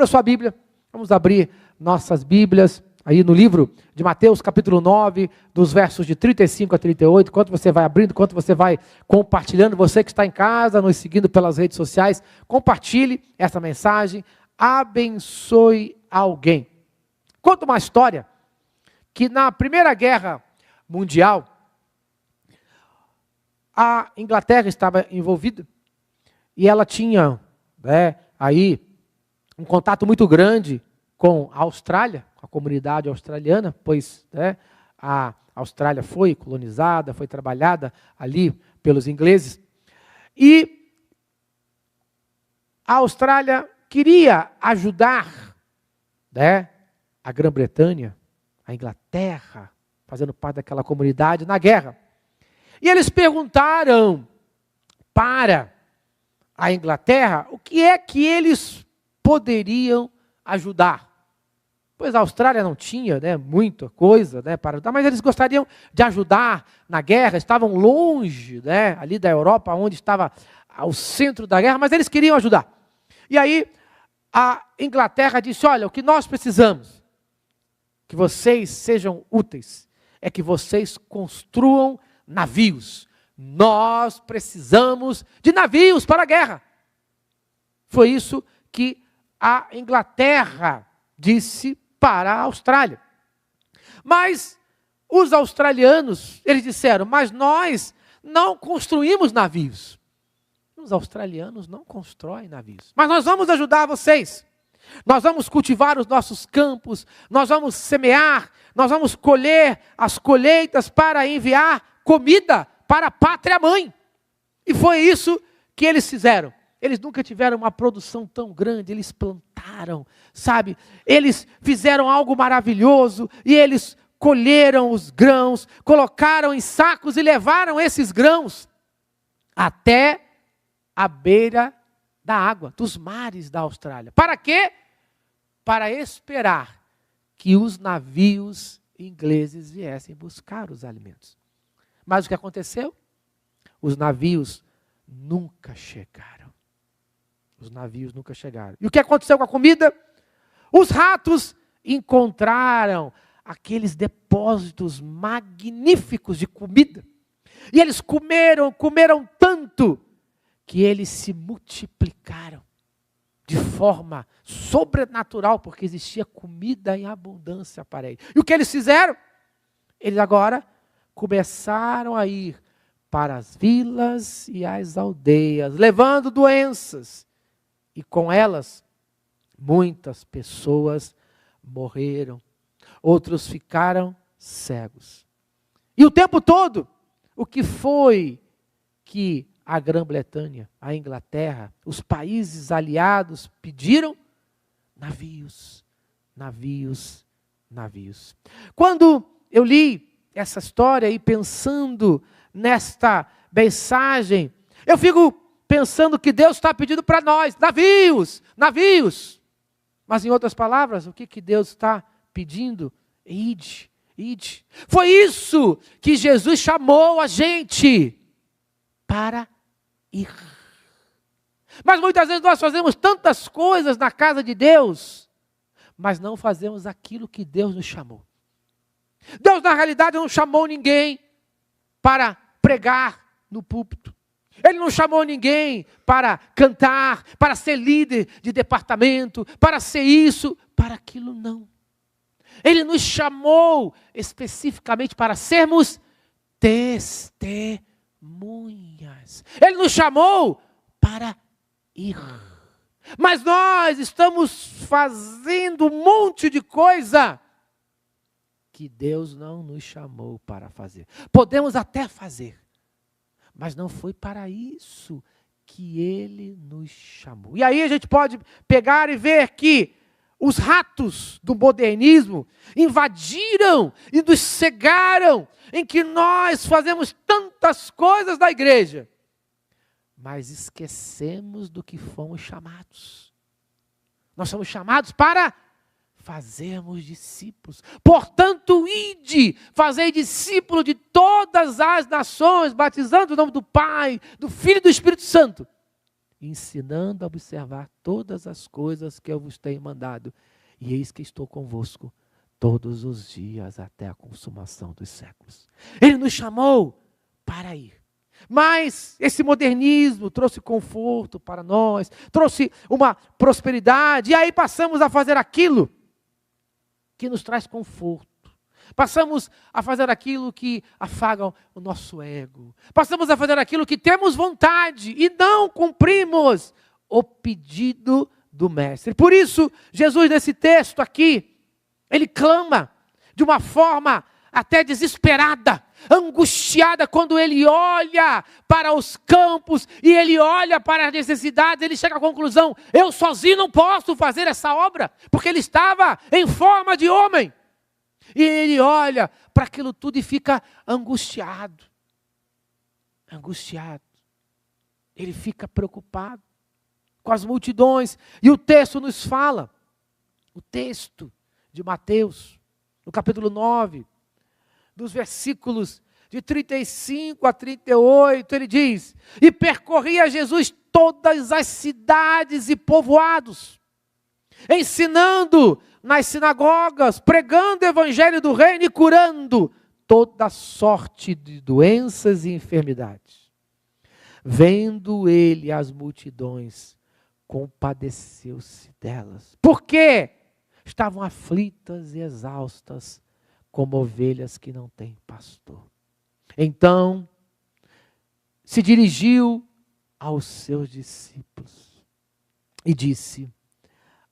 A sua Bíblia, vamos abrir nossas Bíblias aí no livro de Mateus, capítulo 9, dos versos de 35 a 38, enquanto você vai abrindo, enquanto você vai compartilhando, você que está em casa, nos seguindo pelas redes sociais, compartilhe essa mensagem, abençoe alguém. Conta uma história, que na Primeira Guerra Mundial, a Inglaterra estava envolvida, e ela tinha, aí, um contato muito grande com a Austrália, com a comunidade australiana, pois a Austrália foi colonizada, foi trabalhada ali pelos ingleses. E a Austrália queria ajudar a Grã-Bretanha, a Inglaterra, fazendo parte daquela comunidade na guerra. E eles perguntaram para a Inglaterra o que é que eles poderiam ajudar. Pois a Austrália não tinha muita coisa para ajudar, mas eles gostariam de ajudar na guerra, estavam longe ali da Europa, onde estava o centro da guerra, mas eles queriam ajudar. E aí a Inglaterra disse, olha, o que nós precisamos, que vocês sejam úteis, é que vocês construam navios. Nós precisamos de navios para a guerra. Foi isso que a Inglaterra disse para a Austrália. Mas os australianos, eles disseram, mas nós não construímos navios. Os australianos não constroem navios. Mas nós vamos ajudar vocês. Nós vamos cultivar os nossos campos, nós vamos semear, nós vamos colher as colheitas para enviar comida para a pátria-mãe. E foi isso que eles fizeram. Eles nunca tiveram uma produção tão grande, eles plantaram, sabe? Eles fizeram algo maravilhoso e eles colheram os grãos, colocaram em sacos e levaram esses grãos até a beira da água, dos mares da Austrália. Para quê? Para esperar que os navios ingleses viessem buscar os alimentos. Mas o que aconteceu? Os navios nunca chegaram. Os navios nunca chegaram. E o que aconteceu com a comida? Os ratos encontraram aqueles depósitos magníficos de comida. E eles comeram tanto, que eles se multiplicaram de forma sobrenatural, porque existia comida em abundância para eles. E o que eles fizeram? Eles agora começaram a ir para as vilas e as aldeias, levando doenças. E com elas, muitas pessoas morreram. Outros ficaram cegos. E o tempo todo, o que foi que a Grã-Bretanha, a Inglaterra, os países aliados pediram? Navios, navios, navios. Quando eu li essa história e pensando nesta mensagem, eu fico pensando que Deus está pedindo para nós, navios, navios. Mas em outras palavras, o que Deus está pedindo? Ide, ide. Foi isso que Jesus chamou a gente para ir. Mas muitas vezes nós fazemos tantas coisas na casa de Deus, mas não fazemos aquilo que Deus nos chamou. Deus, na realidade, não chamou ninguém para pregar no púlpito. Ele não chamou ninguém para cantar, para ser líder de departamento, para ser isso, para aquilo, não. Ele nos chamou especificamente para sermos testemunhas. Ele nos chamou para ir. Mas nós estamos fazendo um monte de coisa que Deus não nos chamou para fazer. Podemos até fazer, mas não foi para isso que Ele nos chamou. E aí a gente pode pegar e ver que os ratos do modernismo invadiram e nos cegaram, em que nós fazemos tantas coisas na igreja, mas esquecemos do que fomos chamados. Nós somos chamados para fazermos discípulos. Portanto, ide, fazei discípulo de todas as nações, batizando o nome do Pai, do Filho e do Espírito Santo. ensinando a observar todas as coisas que eu vos tenho mandado. E eis que estou convosco todos os dias até a consumação dos séculos. Ele nos chamou para ir. Mas esse modernismo trouxe conforto para nós, trouxe uma prosperidade, e aí passamos a fazer aquilo que nos traz conforto. Passamos a fazer aquilo que afaga o nosso ego. Passamos a fazer aquilo que temos vontade e não cumprimos o pedido do Mestre. Por isso, Jesus, nesse texto aqui, ele clama de uma forma até desesperada, angustiada, quando ele olha para os campos e ele olha para as necessidades, ele chega à conclusão: eu sozinho não posso fazer essa obra, porque ele estava em forma de homem. E ele olha para aquilo tudo e fica angustiado. Angustiado. Ele fica preocupado com as multidões. E o texto nos fala, o texto de Mateus, no capítulo 9, dos versículos de 35 a 38, ele diz: e percorria Jesus todas as cidades e povoados, ensinando nas sinagogas, pregando o evangelho do reino e curando toda sorte de doenças e enfermidades. Vendo ele as multidões, compadeceu-se delas, porque estavam aflitas e exaustas, como ovelhas que não têm pastor. Então, se dirigiu aos seus discípulos e disse: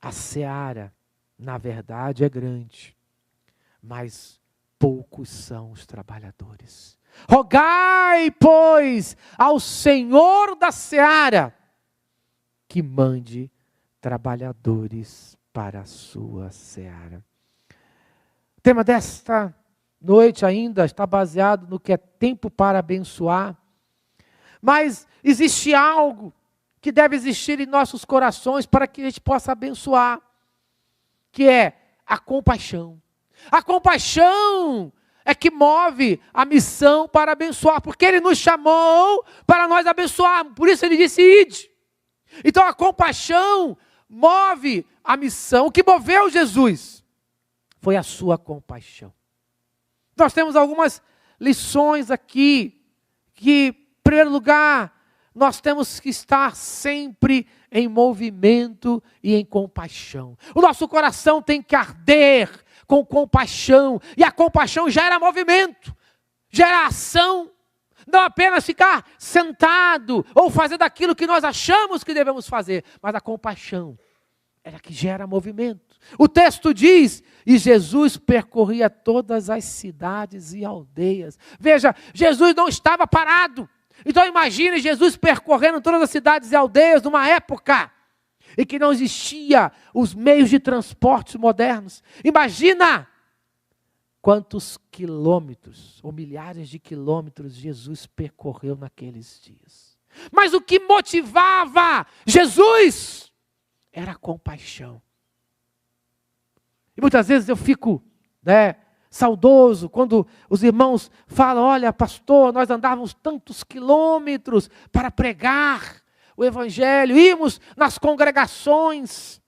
a seara, na verdade, é grande, mas poucos são os trabalhadores. Rogai, pois, ao Senhor da seara que mande trabalhadores para a sua seara. O tema desta noite ainda está baseado no que é tempo para abençoar. Mas existe algo que deve existir em nossos corações para que a gente possa abençoar, que é a compaixão. A compaixão é que move a missão para abençoar, porque Ele nos chamou para nós abençoar, por isso Ele disse: ide. Então a compaixão move a missão. O que moveu Jesus foi a sua compaixão. Nós temos algumas lições aqui, que, em primeiro lugar, nós temos que estar sempre em movimento e em compaixão. O nosso coração tem que arder com compaixão, e a compaixão gera movimento, gera ação, não apenas ficar sentado ou fazer daquilo que nós achamos que devemos fazer, mas a compaixão é que gera movimento. O texto diz: e Jesus percorria todas as cidades e aldeias. Veja, Jesus não estava parado. Então imagine Jesus percorrendo todas as cidades e aldeias numa época em que não existia os meios de transporte modernos. Imagina quantos quilômetros, ou milhares de quilômetros, Jesus percorreu naqueles dias. Mas o que motivava Jesus era a compaixão. E muitas vezes eu fico, saudoso quando os irmãos falam: olha, pastor, nós andávamos tantos quilômetros para pregar o evangelho, íamos nas congregações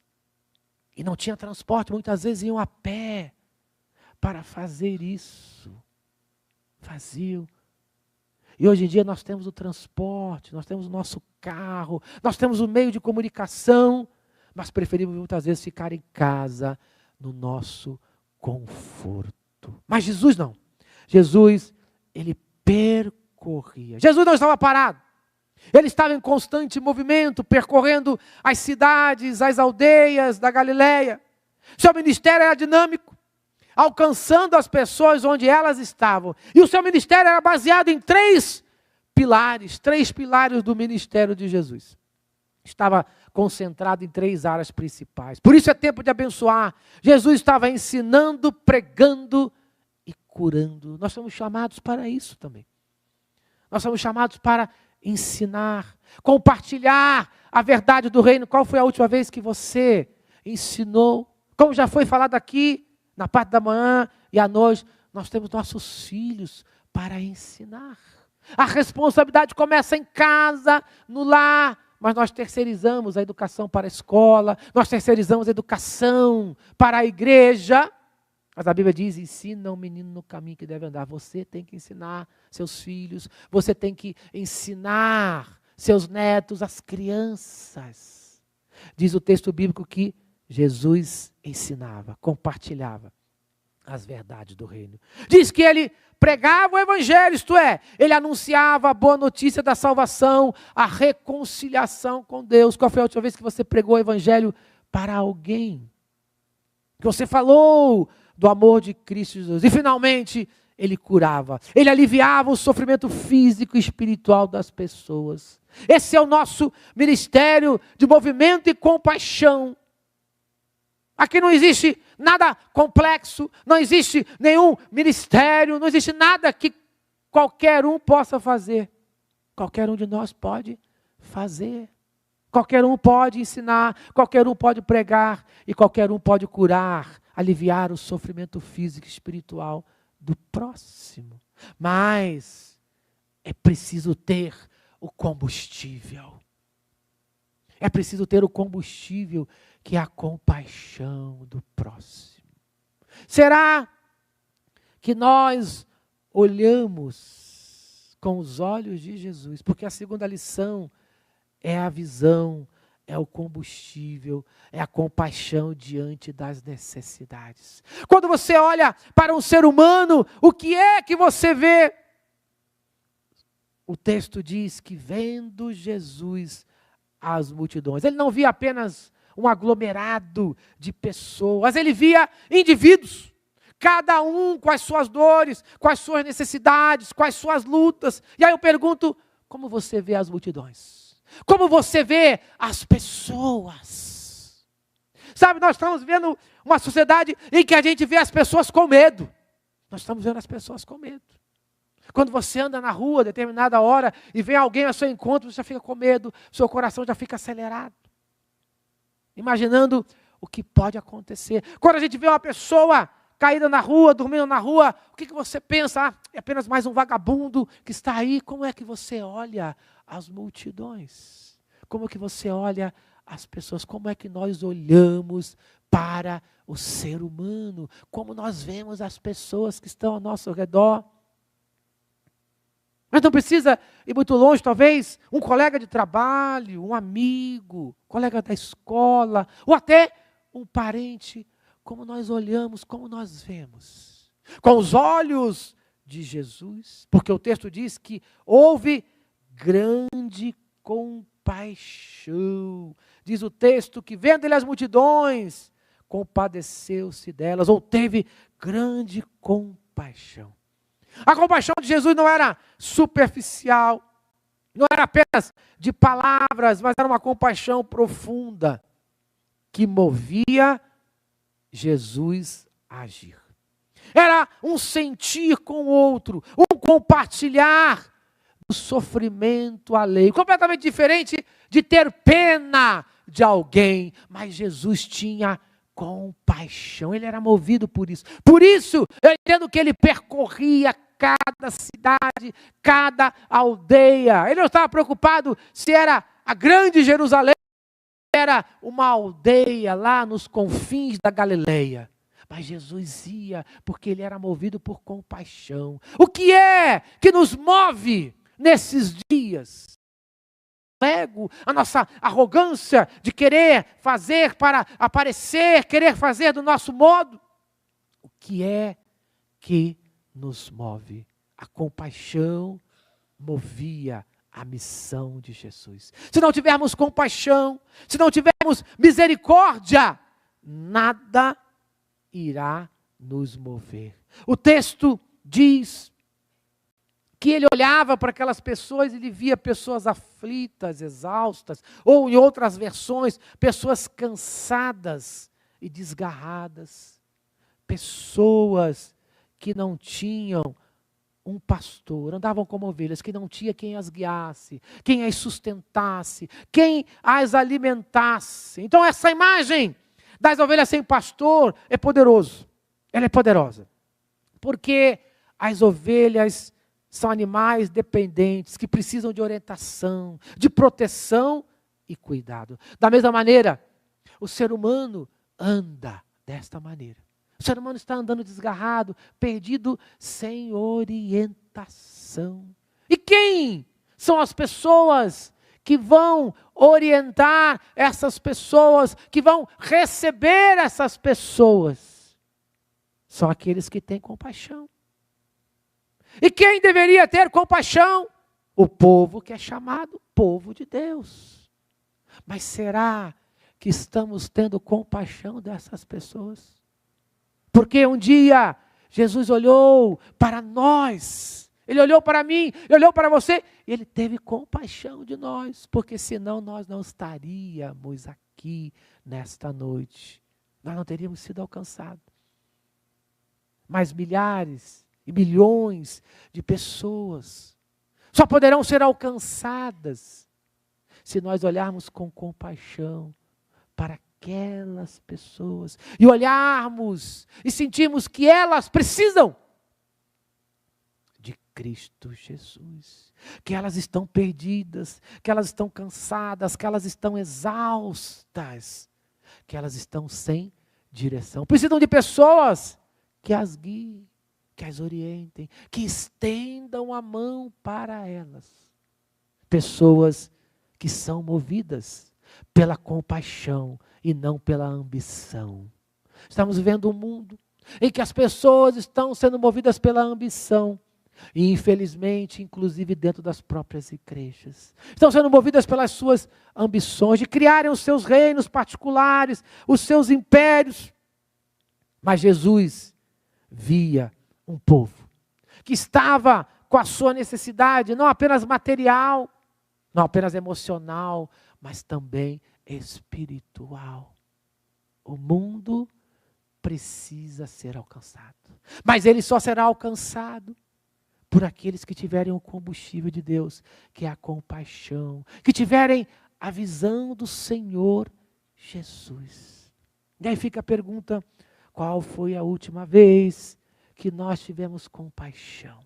e não tinha transporte, muitas vezes iam a pé para fazer isso. Faziam. E hoje em dia nós temos o transporte, nós temos o nosso carro, nós temos o meio de comunicação, mas preferimos muitas vezes ficar em casa, no nosso conforto. Mas Jesus não. Jesus, ele percorria. Jesus não estava parado. Ele estava em constante movimento, percorrendo as cidades, as aldeias da Galileia. Seu ministério era dinâmico, alcançando as pessoas onde elas estavam. E o seu ministério era baseado em três pilares do ministério de Jesus. Estava concentrado em três áreas principais. Por isso é tempo de abençoar. Jesus estava ensinando, pregando e curando. Nós somos chamados para isso também. Nós somos chamados para ensinar, compartilhar a verdade do reino. Qual foi a última vez que você ensinou? Como já foi falado aqui, na parte da manhã e à noite, nós temos nossos filhos para ensinar. A responsabilidade começa em casa, no lar, mas nós terceirizamos a educação para a escola, nós terceirizamos a educação para a igreja. Mas a Bíblia diz, ensina o menino no caminho que deve andar. Você tem que ensinar seus filhos, você tem que ensinar seus netos, as crianças. Diz o texto bíblico que Jesus ensinava, compartilhava as verdades do reino. Diz que ele pregava o evangelho, isto é, ele anunciava a boa notícia da salvação, a reconciliação com Deus. Qual foi a última vez que você pregou o evangelho para alguém? Que você falou do amor de Cristo Jesus. E finalmente, ele curava, ele aliviava o sofrimento físico e espiritual das pessoas. Esse é o nosso ministério de movimento e compaixão. Aqui não existe nada complexo, não existe nenhum ministério, não existe nada que qualquer um possa fazer. Qualquer um de nós pode fazer. Qualquer um pode ensinar, qualquer um pode pregar e qualquer um pode curar, aliviar o sofrimento físico e espiritual do próximo. Mas é preciso ter o combustível. É preciso ter o combustível que é a compaixão do próximo. Será que nós olhamos com os olhos de Jesus? Porque a segunda lição é a visão, é o combustível, é a compaixão diante das necessidades. Quando você olha para um ser humano, o que é que você vê? O texto diz que vendo Jesus as multidões, ele não via apenas um aglomerado de pessoas, ele via indivíduos, cada um com as suas dores, com as suas necessidades, com as suas lutas. E aí eu pergunto, como você vê as multidões? Como você vê as pessoas? Sabe, nós estamos vendo uma sociedade em que a gente vê as pessoas com medo. Nós estamos vendo as pessoas com medo. Quando você anda na rua a determinada hora e vem alguém ao seu encontro, você já fica com medo, seu coração já fica acelerado. Imaginando o que pode acontecer. Quando a gente vê uma pessoa caída na rua, dormindo na rua, o que você pensa? Ah, é apenas mais um vagabundo que está aí. Como é que você olha as multidões? Como é que você olha as pessoas? Como é que nós olhamos para o ser humano? Como nós vemos as pessoas que estão ao nosso redor? Mas não precisa ir muito longe, talvez um colega de trabalho, um amigo, colega da escola, ou até um parente. Como nós olhamos, como nós vemos. Com os olhos de Jesus, porque o texto diz que houve grande compaixão. Diz o texto que vendo ele as multidões, compadeceu-se delas, ou teve grande compaixão. A compaixão de Jesus não era superficial, não era apenas de palavras, mas era uma compaixão profunda que movia Jesus a agir. Era um sentir com o outro, um compartilhar do sofrimento alheio, completamente diferente de ter pena de alguém, mas Jesus tinha compaixão, ele era movido por isso. Por isso, eu entendo que ele percorria cada cidade, cada aldeia. Ele não estava preocupado se era a grande Jerusalém, era uma aldeia lá nos confins da Galileia. Mas Jesus ia porque ele era movido por compaixão. O que é que nos move nesses dias? O ego, a nossa arrogância de querer fazer para aparecer, querer fazer do nosso modo. O que é que nos move? A compaixão movia a missão de Jesus. Se não tivermos compaixão, se não tivermos misericórdia, nada irá nos mover. O texto diz que ele olhava para aquelas pessoas e ele via pessoas aflitas, exaustas, ou em outras versões, pessoas cansadas e desgarradas. Pessoas que não tinham um pastor, andavam como ovelhas, que não tinha quem as guiasse, quem as sustentasse, quem as alimentasse. Então essa imagem das ovelhas sem pastor é poderoso. Ela é poderosa. Porque as ovelhas são animais dependentes, que precisam de orientação, de proteção e cuidado. Da mesma maneira, o ser humano anda desta maneira. O ser humano está andando desgarrado, perdido, sem orientação. E quem são as pessoas que vão orientar essas pessoas, que vão receber essas pessoas? São aqueles que têm compaixão. E quem deveria ter compaixão? O povo que é chamado povo de Deus. Mas será que estamos tendo compaixão dessas pessoas? Porque um dia Jesus olhou para nós, Ele olhou para mim, Ele olhou para você, e Ele teve compaixão de nós, porque senão nós não estaríamos aqui nesta noite. Nós não teríamos sido alcançados. Mas milhares e milhões de pessoas só poderão ser alcançadas se nós olharmos com compaixão para aquelas pessoas e olharmos e sentirmos que elas precisam de Cristo Jesus, que elas estão perdidas, que elas estão cansadas, que elas estão exaustas, que elas estão sem direção. Precisam de pessoas que as guiem, que as orientem, que estendam a mão para elas. Pessoas que são movidas pela compaixão e não pela ambição. Estamos vivendo um mundo em que as pessoas estão sendo movidas pela ambição. E infelizmente, inclusive dentro das próprias igrejas. Estão sendo movidas pelas suas ambições de criarem os seus reinos particulares, os seus impérios. Mas Jesus via um povo que estava com a sua necessidade, não apenas material, não apenas emocional, mas também espiritual. O mundo precisa ser alcançado. Mas ele só será alcançado por aqueles que tiverem o combustível de Deus, que é a compaixão, que tiverem a visão do Senhor Jesus. E aí fica a pergunta: qual foi a última vez que nós tivemos compaixão?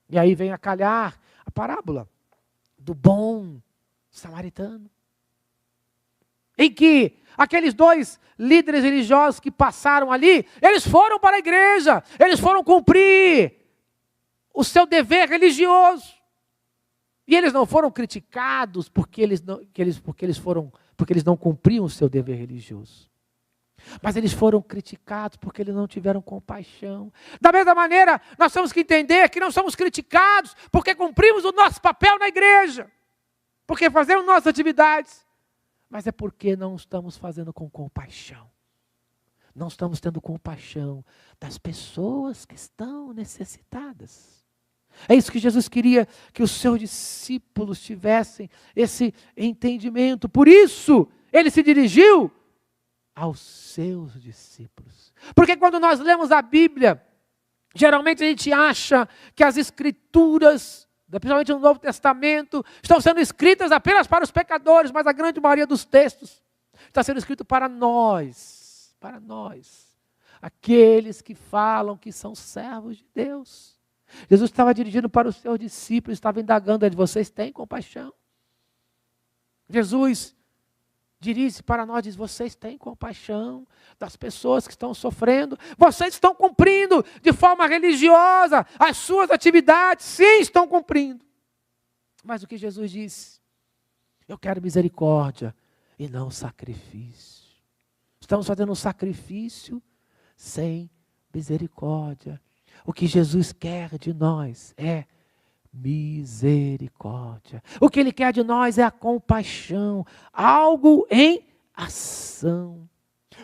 E aí vem a calhar a parábola do bom samaritano, em que aqueles dois líderes religiosos que passaram ali, eles foram para a igreja, eles foram cumprir o seu dever religioso. E eles não foram criticados porque eles não cumpriam o seu dever religioso. Mas eles foram criticados porque eles não tiveram compaixão. Da mesma maneira, nós temos que entender que não somos criticados porque cumprimos o nosso papel na igreja, porque fazemos nossas atividades, mas é porque não estamos fazendo com compaixão. Não estamos tendo compaixão das pessoas que estão necessitadas. É isso que Jesus queria que os seus discípulos tivessem, esse entendimento. Por isso, ele se dirigiu aos seus discípulos. Porque quando nós lemos a Bíblia, geralmente a gente acha que as Escrituras, principalmente no Novo Testamento, estão sendo escritas apenas para os pecadores, mas a grande maioria dos textos está sendo escrito para nós, aqueles que falam que são servos de Deus. Jesus estava dirigindo para os seus discípulos, estava indagando eles: vocês têm compaixão? Jesus dirige para nós, diz: vocês têm compaixão das pessoas que estão sofrendo? Vocês estão cumprindo de forma religiosa as suas atividades? Sim, estão cumprindo. Mas o que Jesus disse? Eu quero misericórdia e não sacrifício. Estamos fazendo um sacrifício sem misericórdia. O que Jesus quer de nós é misericórdia. O que Ele quer de nós é a compaixão, algo em ação.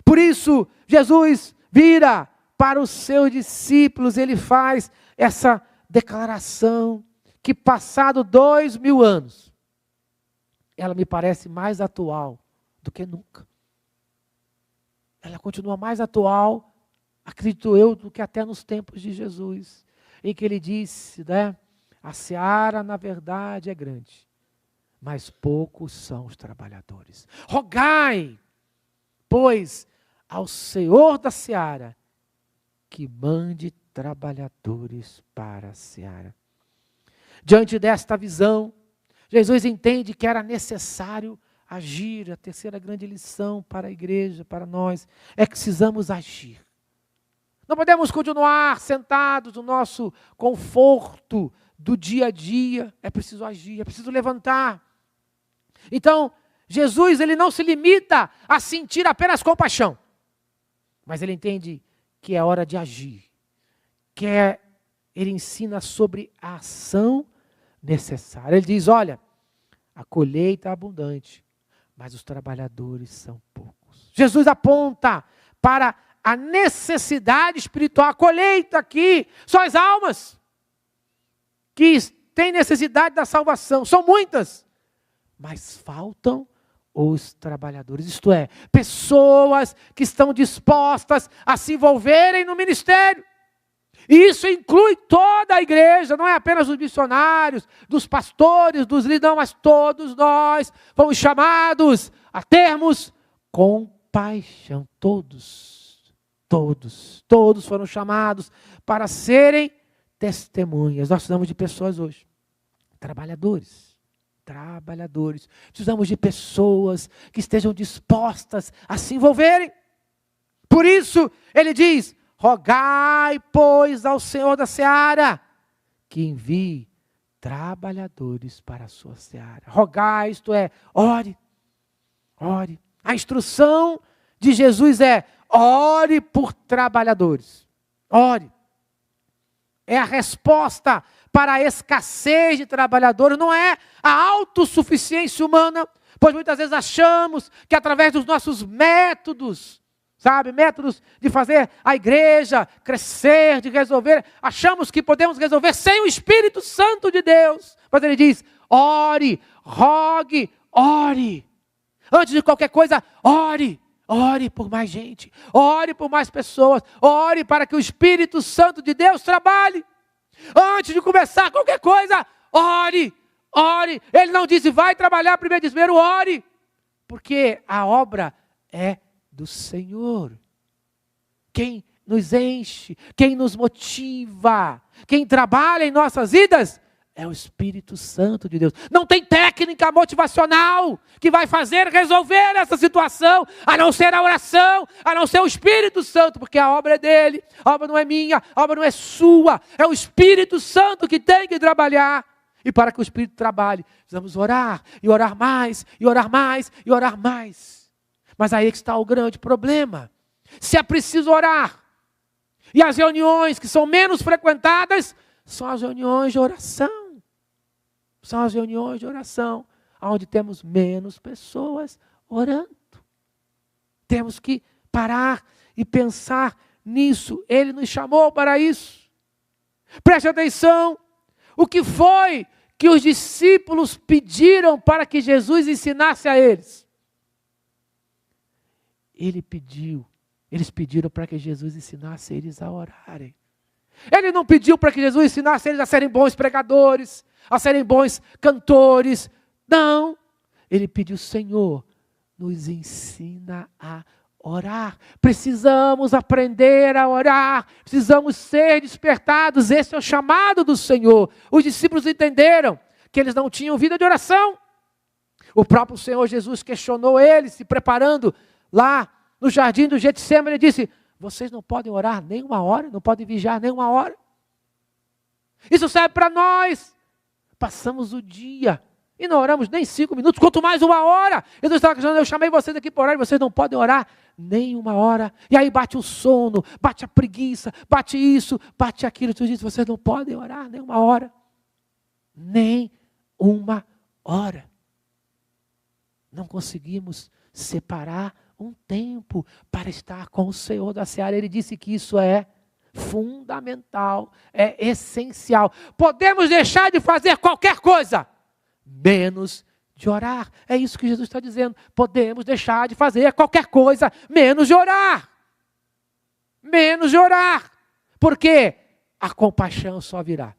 Por isso, Jesus vira para os seus discípulos, Ele faz essa declaração que passado 2000 anos, ela me parece mais atual do que nunca. Ela continua mais atual, acredito eu, do que até nos tempos de Jesus, em que Ele disse, né? A seara, na verdade, é grande, mas poucos são os trabalhadores. Rogai, pois, ao Senhor da seara, que mande trabalhadores para a seara. Diante desta visão, Jesus entende que era necessário agir. A terceira grande lição para a igreja, para nós, é que precisamos agir. Não podemos continuar sentados no nosso conforto do dia a dia. É preciso agir, é preciso levantar. Então, Jesus, ele não se limita a sentir apenas compaixão, mas ele entende que é hora de agir. Ele ensina sobre a ação necessária. Ele diz, olha, a colheita é abundante, mas os trabalhadores são poucos. Jesus aponta para a necessidade espiritual. A colheita aqui são as almas que têm necessidade da salvação. São muitas, mas faltam os trabalhadores. Isto é, pessoas que estão dispostas a se envolverem no ministério. E isso inclui toda a igreja, não é apenas os missionários, dos pastores, dos líderes, não, mas todos nós fomos chamados a termos compaixão. Todos foram chamados para serem testemunhas. Nós precisamos de pessoas hoje, trabalhadores. Precisamos de pessoas que estejam dispostas a se envolverem. Por isso, ele diz, rogai, pois, ao Senhor da seara, que envie trabalhadores para a sua seara. Rogai, isto é, ore. A instrução de Jesus é, ore por trabalhadores. Ore. É a resposta para a escassez de trabalhadores, não é a autossuficiência humana, pois muitas vezes achamos que através dos nossos métodos, métodos de fazer a igreja crescer, de resolver, achamos que podemos resolver sem o Espírito Santo de Deus. Mas ele diz, ore, rogue, ore. Antes de qualquer coisa, ore. Ore por mais gente, ore por mais pessoas, ore para que o Espírito Santo de Deus trabalhe. Antes de começar qualquer coisa, ore. Ele não disse, vai trabalhar primeiro, ore. Porque a obra é do Senhor. Quem nos enche, quem nos motiva, quem trabalha em nossas vidas, é o Espírito Santo de Deus. Não tem técnica motivacional que vai resolver essa situação, a não ser a oração, a não ser o Espírito Santo, porque a obra é dele, a obra não é minha, a obra não é sua, é o Espírito Santo que tem que trabalhar. E para que o Espírito trabalhe, precisamos orar, e orar mais, e orar mais, e orar mais. Mas aí que está o grande problema. Se é preciso orar, e as reuniões que são menos frequentadas, são as reuniões de oração. São as reuniões de oração, onde temos menos pessoas orando. Temos que parar e pensar nisso. Ele nos chamou para isso. Preste atenção. O que foi que os discípulos pediram para que Jesus ensinasse a eles? Eles pediram para que Jesus ensinasse eles a orarem. Ele não pediu para que Jesus ensinasse eles a serem bons pregadores, a serem bons cantores. Não. Ele pediu, Senhor, nos ensina a orar. Precisamos aprender a orar. Precisamos ser despertados. Esse é o chamado do Senhor. Os discípulos entenderam que eles não tinham vida de oração. O próprio Senhor Jesus questionou eles, se preparando lá no jardim do Getsemane. Ele disse, vocês não podem orar nem uma hora, não podem vigiar nem uma hora. Isso serve para nós. Passamos o dia e não oramos nem 5 minutos, quanto mais uma hora. Jesus estava dizendo, eu chamei vocês aqui para orar e vocês não podem orar nem uma hora. E aí bate o sono, bate a preguiça, bate isso, bate aquilo. Jesus diz, vocês não podem orar nem uma hora. Nem uma hora. Não conseguimos separar um tempo para estar com o Senhor da seara. Ele disse que isso é fundamental, é essencial. Podemos deixar de fazer qualquer coisa, menos de orar. É isso que Jesus está dizendo. Podemos deixar de fazer qualquer coisa, menos de orar. Menos de orar. Porque a compaixão só virá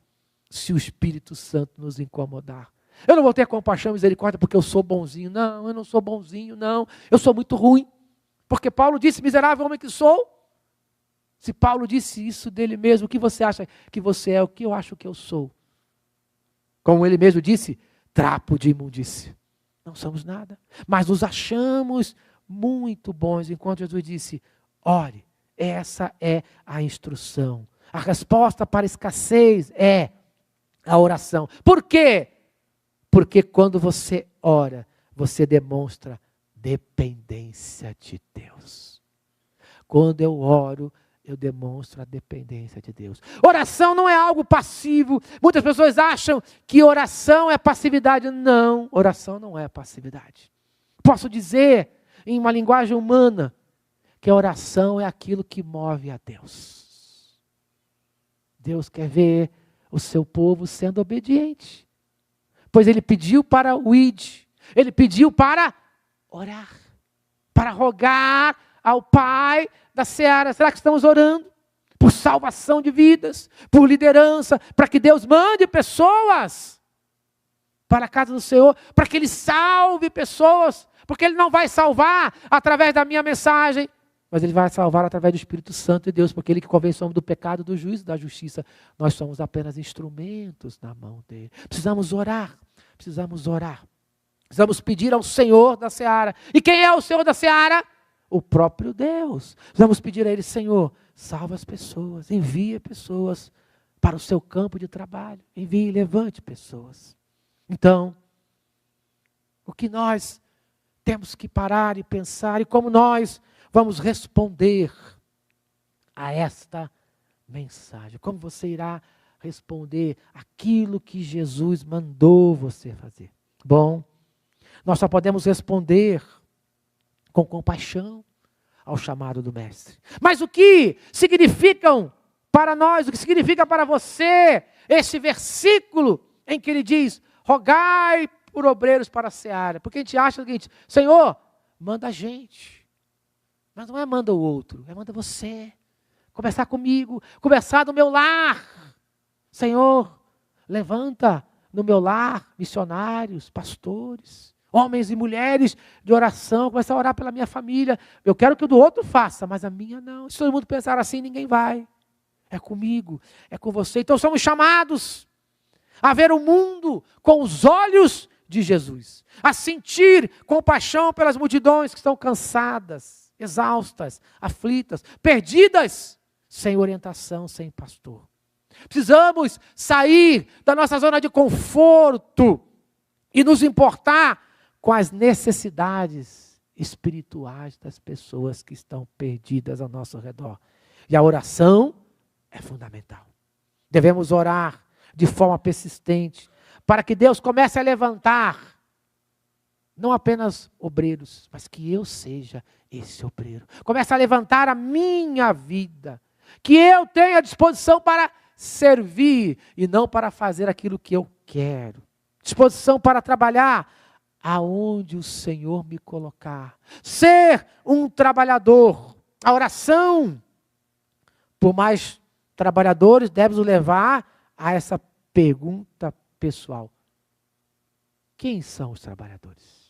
se o Espírito Santo nos incomodar. Eu não vou ter compaixão e misericórdia porque eu sou bonzinho. Não, eu não sou bonzinho, não. Eu sou muito ruim. Porque Paulo disse, miserável homem que sou. Se Paulo disse isso dele mesmo, o que você acha que você é? O que eu acho que eu sou? Como ele mesmo disse, trapo de imundícia. Não somos nada, mas nos achamos muito bons, enquanto Jesus disse, ore, essa é a instrução. A resposta para a escassez é a oração. Por quê? Porque quando você ora, você demonstra dependência de Deus. Quando eu oro, eu demonstro a dependência de Deus. Oração não é algo passivo. Muitas pessoas acham que oração é passividade. Não, oração não é passividade. Posso dizer, em uma linguagem humana, que a oração é aquilo que move a Deus. Deus quer ver o seu povo sendo obediente. Pois ele pediu para o id. Ele pediu para orar. Para rogar ao Pai da seara. Será que estamos orando? Por salvação de vidas, por liderança, para que Deus mande pessoas para a casa do Senhor, para que Ele salve pessoas, porque Ele não vai salvar através da minha mensagem, mas Ele vai salvar através do Espírito Santo de Deus, porque Ele que convence o homem do pecado, do juízo e da justiça. Nós somos apenas instrumentos na mão dEle. Precisamos orar, precisamos orar. Precisamos pedir ao Senhor da seara. E quem é o Senhor da seara? O próprio Deus. Precisamos pedir a Ele, Senhor, salva as pessoas, envia pessoas para o seu campo de trabalho. Envie e levante pessoas. Então, o que nós temos que parar e pensar, e como nós vamos responder a esta mensagem. Como você irá responder aquilo que Jesus mandou você fazer? Bom, nós só podemos responder com compaixão ao chamado do Mestre. Mas o que significam para nós, o que significa para você esse versículo em que ele diz, rogai por obreiros para a seara? Porque a gente acha o seguinte, Senhor, manda a gente. Mas não é manda o outro, é manda você. Começar comigo, começar do meu lar. Senhor, levanta no meu lar missionários, pastores, homens e mulheres de oração, começar a orar pela minha família. Eu quero que o do outro faça, mas a minha não. Se todo mundo pensar assim, ninguém vai. É comigo, é com você. Então somos chamados a ver o mundo com os olhos de Jesus. A sentir compaixão pelas multidões que estão cansadas, exaustas, aflitas, perdidas, sem orientação, sem pastor. Precisamos sair da nossa zona de conforto e nos importar com as necessidades espirituais das pessoas que estão perdidas ao nosso redor. E a oração é fundamental. Devemos orar de forma persistente para que Deus comece a levantar não apenas obreiros, mas que eu seja esse obreiro. Comece a levantar a minha vida, que eu tenha disposição para servir e não para fazer aquilo que eu quero. Disposição para trabalhar aonde o Senhor me colocar. Ser um trabalhador. A oração, por mais trabalhadores, deve nos levar a essa pergunta pessoal. Quem são os trabalhadores?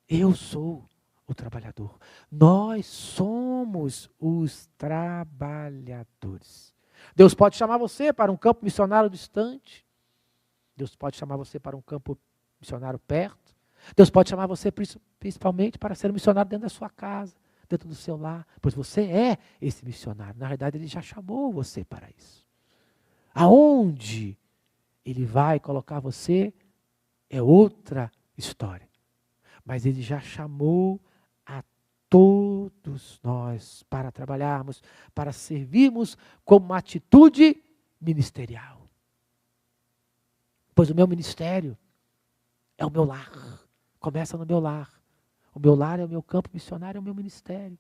Eu sou o trabalhador. Nós somos os trabalhadores. Deus pode chamar você para um campo missionário distante. Deus pode chamar você para um campo missionário perto. Deus pode chamar você principalmente para ser um missionário dentro da sua casa, dentro do seu lar. Pois você é esse missionário. Na verdade, Ele já chamou você para isso. Aonde Ele vai colocar você é outra história. Mas Ele já chamou a todos nós para trabalharmos, para servirmos como uma atitude ministerial. Pois o meu ministério é o meu lar. Começa no meu lar. O meu lar é o meu campo missionário, é o meu ministério.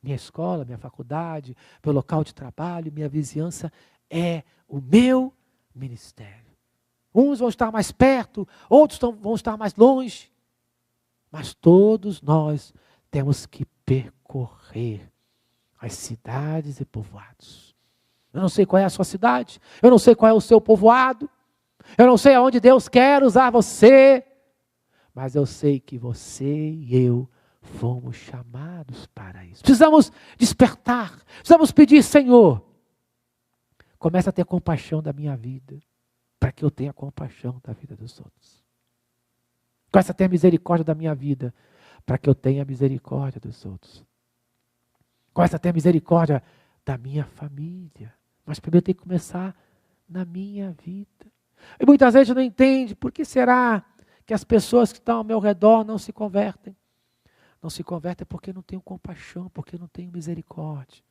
Minha escola, minha faculdade, meu local de trabalho, minha vizinhança é o meu ministério. Uns vão estar mais perto, outros vão estar mais longe. Mas todos nós temos que percorrer as cidades e povoados. Eu não sei qual é a sua cidade, eu não sei qual é o seu povoado, eu não sei aonde Deus quer usar você, mas eu sei que você e eu fomos chamados para isso. Precisamos despertar, precisamos pedir, Senhor, comece a ter compaixão da minha vida. para que eu tenha compaixão da vida dos outros. Começa a ter misericórdia da minha vida, para que eu tenha misericórdia dos outros. Começa a ter misericórdia da minha família. Mas primeiro tem que começar na minha vida. E muitas vezes não entende, por que será que as pessoas que estão ao meu redor não se convertem? Não se convertem porque não tenho compaixão, porque não tenho misericórdia.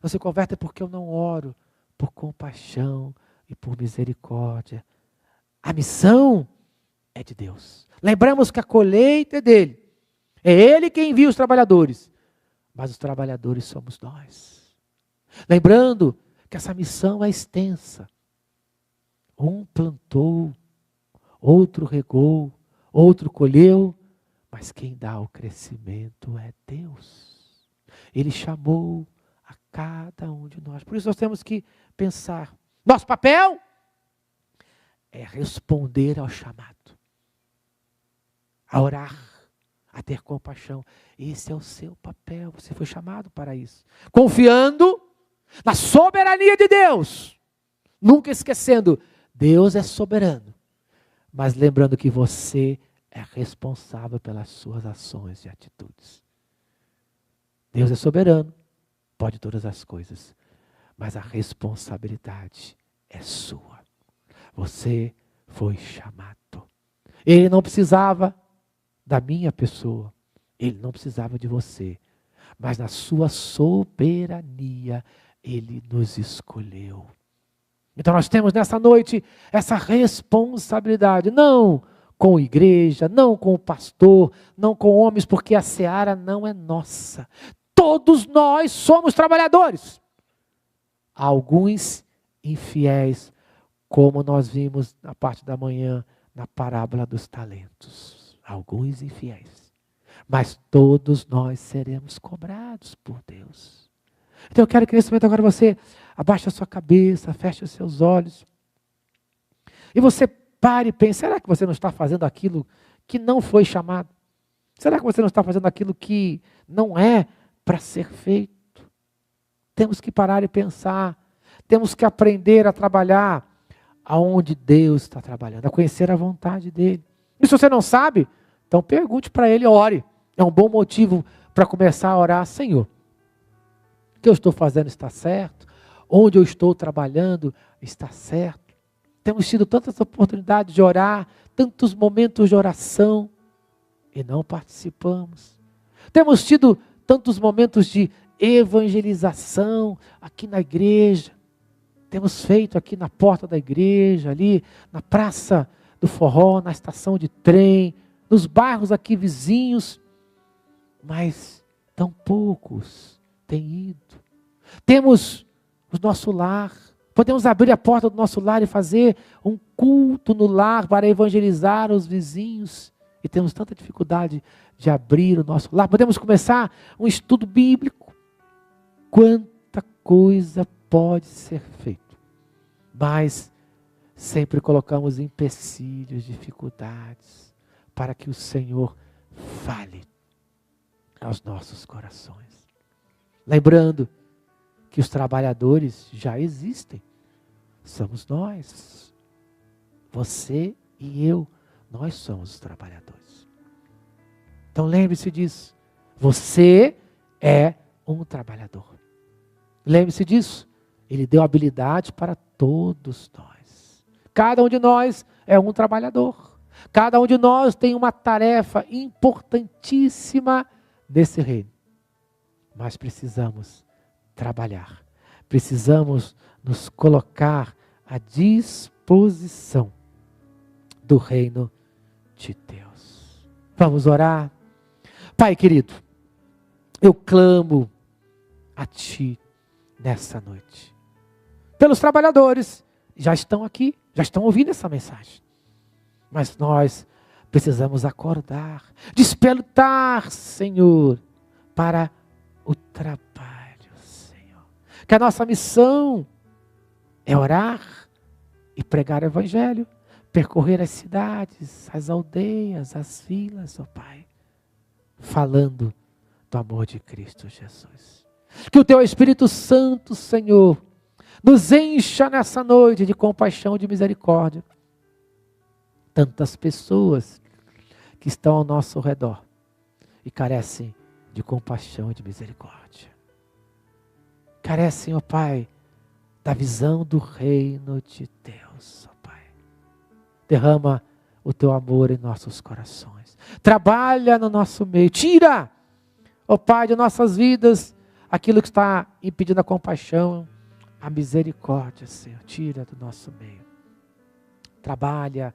Não se convertem porque eu não oro por compaixão e por misericórdia. A missão é de Deus. Lembramos que a colheita é dele. É ele quem envia os trabalhadores. Mas os trabalhadores somos nós. Lembrando que essa missão é extensa. Um plantou, outro regou, outro colheu, mas quem dá o crescimento é Deus. Ele chamou a cada um de nós. Por isso nós temos que pensar. Nosso papel é responder ao chamado. A orar, a ter compaixão. Esse é o seu papel. Você foi chamado para isso. Confiando na soberania de Deus. Nunca esquecendo, Deus é soberano. Mas lembrando que você é responsável pelas suas ações e atitudes. Deus é soberano, pode todas as coisas, mas a responsabilidade é sua. Você foi chamado. Ele não precisava da minha pessoa, ele não precisava de você, mas na sua soberania, ele nos escolheu. Então nós temos nessa noite essa responsabilidade, não com a igreja, não com o pastor, não com homens, porque a seara não é nossa. Todos nós somos trabalhadores. Alguns infiéis, como nós vimos na parte da manhã, na parábola dos talentos. Alguns infiéis. Mas todos nós seremos cobrados por Deus. Então eu quero que nesse momento agora você abaixe a sua cabeça, feche os seus olhos. E você pare e pense, será que você não está fazendo aquilo que não foi chamado? Será que você não está fazendo aquilo que não é para ser feito? Temos que parar e pensar. Temos que aprender a trabalhar aonde Deus está trabalhando, a conhecer a vontade dEle. E se você não sabe, então pergunte para Ele, ore. É um bom motivo para começar a orar, Senhor. O que eu estou fazendo está certo? Onde eu estou trabalhando está certo? Temos tido tantas oportunidades de orar, tantos momentos de oração e não participamos. Temos tido tantos momentos de evangelização aqui na igreja. Temos feito aqui na porta da igreja, ali na praça do forró, na estação de trem, nos bairros aqui vizinhos, mas tão poucos têm ido. Temos o nosso lar. Podemos abrir a porta do nosso lar e fazer um culto no lar para evangelizar os vizinhos. E temos tanta dificuldade de abrir o nosso lar. Podemos começar um estudo bíblico. Quanta coisa pode ser feita. Mas sempre colocamos empecilhos, dificuldades, para que o Senhor fale aos nossos corações. Lembrando que os trabalhadores já existem. Somos nós. Você e eu. Nós somos os trabalhadores. Então lembre-se disso. Você é um trabalhador. Lembre-se disso. Ele deu habilidade para todos nós. Cada um de nós é um trabalhador. Cada um de nós tem uma tarefa importantíssima nesse reino. Mas precisamos trabalhar. Precisamos nos colocar à disposição do reino de Deus. Vamos orar? Pai querido, eu clamo a Ti nessa noite. Pelos trabalhadores, já estão aqui, já estão ouvindo essa mensagem. Mas nós precisamos acordar, despertar, Senhor, para o trabalho. Que a nossa missão é orar e pregar o Evangelho, percorrer as cidades, as aldeias, as vilas, ó Pai, falando do amor de Cristo Jesus. Que o Teu Espírito Santo, Senhor, Nos encha nessa noite de compaixão e de misericórdia. Tantas pessoas que estão ao nosso redor e carecem de compaixão e de misericórdia. Carecem, ó Pai, da visão do reino de Deus, ó Pai. Derrama o teu amor em nossos corações. Trabalha no nosso meio. Tira, ó Pai, de nossas vidas aquilo que está impedindo a compaixão, a misericórdia, Senhor. Tira do nosso meio. Trabalha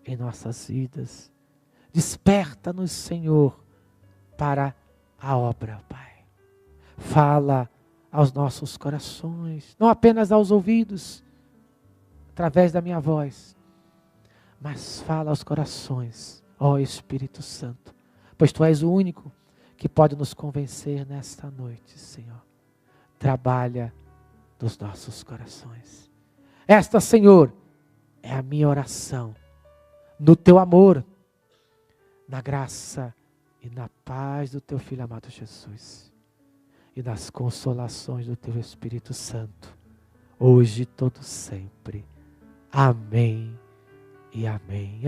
em nossas vidas. Desperta-nos, Senhor, para a obra, Pai. Fala aos nossos corações, não apenas aos ouvidos, através da minha voz, mas fala aos corações, ó Espírito Santo, pois Tu és o único que pode nos convencer nesta noite, Senhor. Trabalha nos nossos corações. Esta, Senhor, é a minha oração, no Teu amor, na graça e na paz do Teu Filho amado Jesus. E nas consolações do Teu Espírito Santo, hoje e todo sempre. Amém e amém.